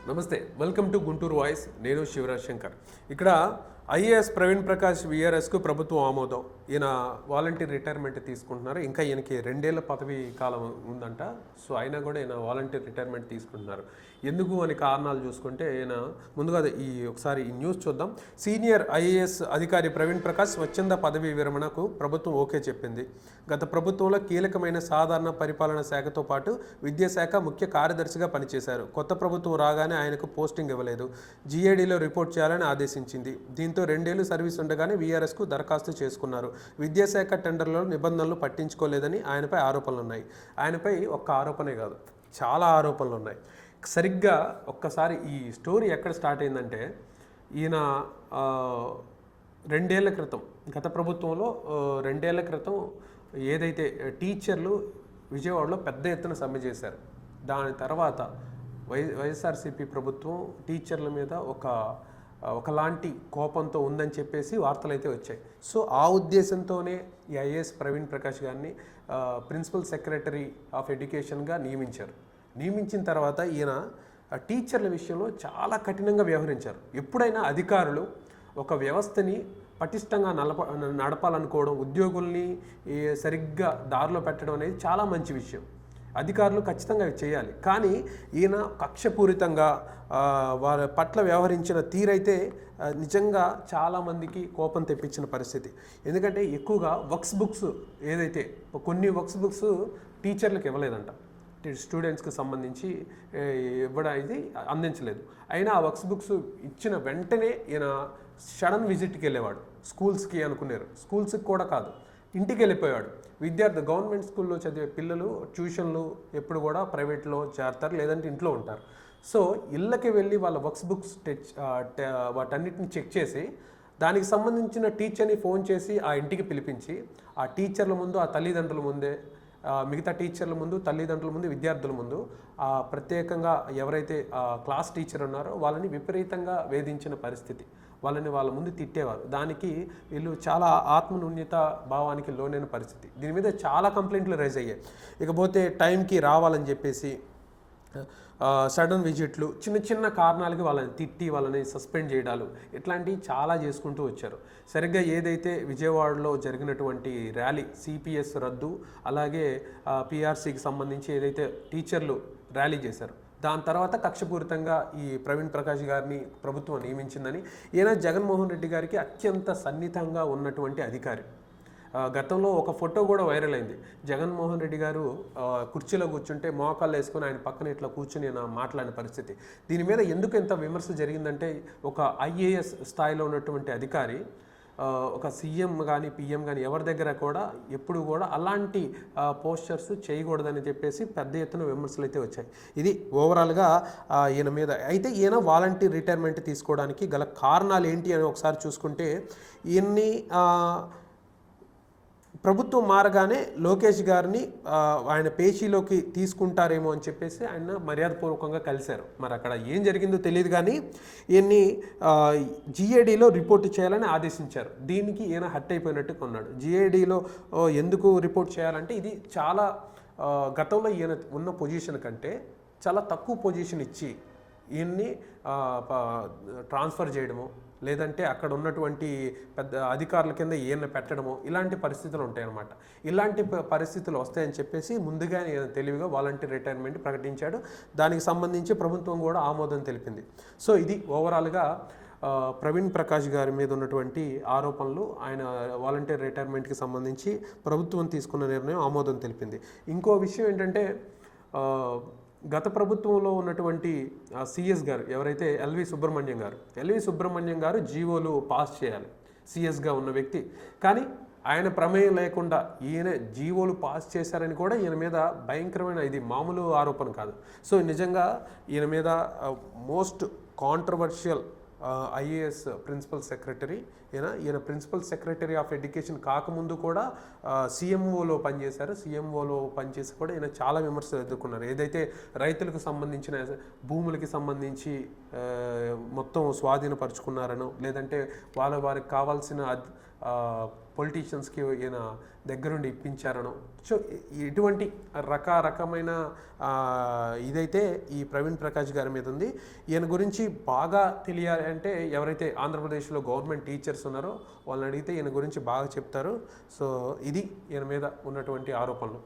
నమస్తే, welcome to Guntur voice. నేను శివరాజ్ శంకర్. ఇక్కడ ఐఏఎస్ ప్రవీణ్ ప్రకాష్ విఆర్ఎస్కు ప్రభుత్వం ఆమోదం. ఈయన వాలంటీర్ రిటైర్మెంట్ తీసుకుంటున్నారు. ఇంకా ఈయనకి 2 ఏళ్ల పదవి కాలం ఉందంట. సో అయినా కూడా ఈయన వాలంటీర్ రిటైర్మెంట్ తీసుకుంటున్నారు. ఎందుకు అని కారణాలు చూసుకుంటే ఈయన ముందుగా ఒకసారి ఈ న్యూస్ చూద్దాం. సీనియర్ ఐఏఎస్ అధికారి ప్రవీణ్ ప్రకాష్ స్వచ్ఛంద పదవీ విరమణకు ప్రభుత్వం ఓకే చెప్పింది. గత ప్రభుత్వంలో కీలకమైన సాధారణ పరిపాలన శాఖతో పాటు విద్యాశాఖ ముఖ్య కార్యదర్శిగా పనిచేశారు. కొత్త ప్రభుత్వం రాగానే ఆయనకు పోస్టింగ్ ఇవ్వలేదు. జీఏడీలో రిపోర్ట్ చేయాలని ఆదేశించింది. దీంతో 2 ఏళ్లు సర్వీస్ ఉండగానే వీఆర్ఎస్కు దరఖాస్తు చేసుకున్నారు. విద్యాశాఖ టెండర్లలో నిబంధనలు పట్టించుకోలేదని ఆయనపై ఆరోపణలున్నాయి. ఆయనపై ఒక్క ఆరోపణే కాదు, చాలా ఆరోపణలు ఉన్నాయి. సరిగ్గా ఒక్కసారి ఈ స్టోరీ ఎక్కడ స్టార్ట్ అయిందంటే, ఈయన 2 ఏళ్ల క్రితం, గత ప్రభుత్వంలో 2 ఏళ్ల క్రితం ఏదైతే టీచర్లు విజయవాడలో పెద్ద ఎత్తున సమ్మె చేశారు. దాని తర్వాత వైఎస్ఆర్సీపీ ప్రభుత్వం టీచర్ల మీద ఒకలాంటి కోపంతో ఉందని చెప్పేసి వార్తలు అయితే వచ్చాయి. సో ఆ ఉద్దేశంతోనే ఈ ఐఏఎస్ ప్రవీణ్ ప్రకాష్ గారిని ప్రిన్సిపల్ సెక్రటరీ ఆఫ్ ఎడ్యుకేషన్గా నియమించిన తర్వాత ఈయన టీచర్ల విషయంలో చాలా కఠినంగా వ్యవహరించారు. ఎప్పుడైనా అధికారులు ఒక వ్యవస్థని పటిష్టంగా నడపాలనుకోవడం, ఉద్యోగుల్ని సరిగ్గా దారిలో పెట్టడం అనేది చాలా మంచి విషయం. అధికారులు ఖచ్చితంగా చేయాలి. కానీ ఈయన కక్షపూరితంగా వారి పట్ల వ్యవహరించిన తీరైతే నిజంగా చాలామందికి కోపం తెప్పించిన పరిస్థితి. ఎందుకంటే ఎక్కువగా వర్క్స్ బుక్స్ ఏదైతే కొన్ని వర్క్స్ బుక్స్ టీచర్లకు ఇవ్వలేదంట. స్టూడెంట్స్కి సంబంధించి ఇది అందించలేదు. అయినా ఆ వర్క్స్ బుక్స్ ఇచ్చిన వెంటనే ఈయన సడన్ విజిట్కి వెళ్ళేవాడు. స్కూల్స్కి అనుకున్నారు, స్కూల్స్కి కూడా కాదు, ఇంటికి వెళ్ళిపోయాడు. గవర్నమెంట్ స్కూల్లో చదివే పిల్లలు ట్యూషన్లు ఎప్పుడు కూడా ప్రైవేట్లో చేరతారు, లేదంటే ఇంట్లో ఉంటారు. సో ఇళ్ళకి వెళ్ళి వాళ్ళ వర్క్స్ బుక్స్ వాటన్నిటిని చెక్ చేసి దానికి సంబంధించిన టీచర్ని ఫోన్ చేసి ఆ ఇంటికి పిలిపించి ఆ టీచర్ల ముందు, ఆ తల్లిదండ్రుల ముందే, మిగతా టీచర్ల ముందు, తల్లిదండ్రుల ముందు, విద్యార్థుల ముందు ప్రత్యేకంగా ఎవరైతే క్లాస్ టీచర్ ఉన్నారో వాళ్ళని విపరీతంగా వేధించిన పరిస్థితి. వాళ్ళ ముందు తిట్టేవారు. దానికి వీళ్ళు చాలా ఆత్మన్యూన్యత భావానికి లోనైన పరిస్థితి. దీని మీద చాలా కంప్లైంట్లు రైజ్ అయ్యాయి. ఇకపోతే టైంకి రావాలని చెప్పేసి సడన్ విజిట్లు, చిన్న కారణాలకి వాళ్ళని తిట్టి వాళ్ళని సస్పెండ్ చేయడాలు, ఇట్లాంటివి చాలా చేసుకుంటూ వచ్చారు. సరిగ్గా ఏదైతే విజయవాడలో జరిగినటువంటి ర్యాలీ, సిపిఎస్ రద్దు, అలాగే పిఆర్సీకి సంబంధించి ఏదైతే టీచర్లు ర్యాలీ చేశారు, దాని తర్వాత కక్షపూరితంగా ఈ ప్రవీణ్ ప్రకాష్ గారిని ప్రభుత్వం నియమించిందని, ఈయన జగన్మోహన్ రెడ్డి గారికి అత్యంత సన్నిహితంగా ఉన్నటువంటి అధికారి. గతంలో ఒక ఫోటో కూడా వైరల్ అయింది. జగన్మోహన్ రెడ్డి గారు కుర్చీలో కూర్చుంటే మోకాళ్ళు వేసుకొని ఆయన పక్కన ఇట్లా కూర్చుని మాట్లాడిన పరిస్థితి. దీని మీద ఎందుకు ఎంత విమర్శ జరిగిందంటే, ఒక ఐఏఎస్ స్థాయిలో ఉన్నటువంటి అధికారి ఒక సీఎం కానీ పిఎం కానీ ఎవరి దగ్గర కూడా ఎప్పుడు కూడా అలాంటి పోస్చర్స్ చేయకూడదని చెప్పేసి పెద్ద ఎత్తున విమర్శలు అయితే వచ్చాయి. ఇది ఓవరాల్గా ఈయన మీద. అయితే ఈయన వాలంటీర్ రిటైర్మెంట్ తీసుకోవడానికి గల కారణాలు ఏంటి అని ఒకసారి చూసుకుంటే, ఈయన్ని ప్రభుత్వం మారగానే లోకేష్ గారిని ఆయన పేషీలోకి తీసుకుంటారేమో అని చెప్పేసి ఆయన మర్యాదపూర్వకంగా కలిశారు. మరి అక్కడ ఏం జరిగిందో తెలియదు, కానీ ఈయన్ని జీఏడీలో రిపోర్ట్ చేయాలని ఆదేశించారు. దీనికి ఈయన హట్ అయిపోయినట్టు కొన్నాడు. జీఏడీలో ఎందుకు రిపోర్ట్ చేయాలంటే, ఇది చాలా గతంలో ఈయన ఉన్న పొజిషన్ కంటే చాలా తక్కువ పొజిషన్ ఇచ్చి ఈయన్ని ట్రాన్స్ఫర్ చేయడము, లేదంటే అక్కడ ఉన్నటువంటి పెద్ద అధికారుల కింద ఈయన పెట్టడము, ఇలాంటి పరిస్థితులు ఉంటాయన్నమాట. ఇలాంటి పరిస్థితులు వస్తాయని చెప్పేసి ముందుగా ఈయన తెలివిగా వాలంటీర్ రిటైర్మెంట్ ప్రకటించాడు. దానికి సంబంధించి ప్రభుత్వం కూడా ఆమోదం తెలిపింది. సో ఇది ఓవరాల్గా ప్రవీణ్ ప్రకాష్ గారి మీద ఉన్నటువంటి ఆరోపణలు, ఆయన వాలంటీర్ రిటైర్మెంట్కి సంబంధించి ప్రభుత్వం తీసుకున్న నిర్ణయం ఆమోదం తెలిపింది. ఇంకో విషయం ఏంటంటే, గత ప్రభుత్వంలో ఉన్నటువంటి సిఎస్ గారు ఎవరైతే ఎల్వి సుబ్రహ్మణ్యం గారు జీవోలు పాస్ చేయాలి, సిఎస్గా ఉన్న వ్యక్తి. కానీ ఆయన ప్రమేయం లేకుండా ఈయన జీవోలు పాస్ చేశారని కూడా ఈయన మీద భయంకరమైన, ఇది మామూలు ఆరోపణ కాదు. సో నిజంగా ఈయన మీద most controversial IAS principal secretary ఈయన ప్రిన్సిపల్ సెక్రటరీ ఆఫ్ ఎడ్యుకేషన్ కాకముందు కూడా సీఎంఓలో పనిచేసి కూడా ఈయన చాలా విమర్శలు ఎదుర్కొన్నారు. ఏదైతే రైతులకు సంబంధించిన భూములకి సంబంధించి మొత్తం స్వాధీనపరుచుకున్నారనో, లేదంటే వారికి కావాల్సిన పొలిటీషియన్స్కి ఈయన దగ్గరుండి ఇప్పించారనో. సో ఇటువంటి రకరకమైన ఇదైతే ఈ ప్రవీణ్ ప్రకాష్ గారి మీద ఉంది. ఈయన గురించి బాగా తెలియాలి అంటే ఎవరైతే ఆంధ్రప్రదేశ్లో గవర్నమెంట్ టీచర్స్ ఉన్నారో వాళ్ళని అడిగితే ఈయన గురించి బాగా చెప్తారు. సో ఇది ఈయన మీద ఉన్నటువంటి ఆరోపణలు.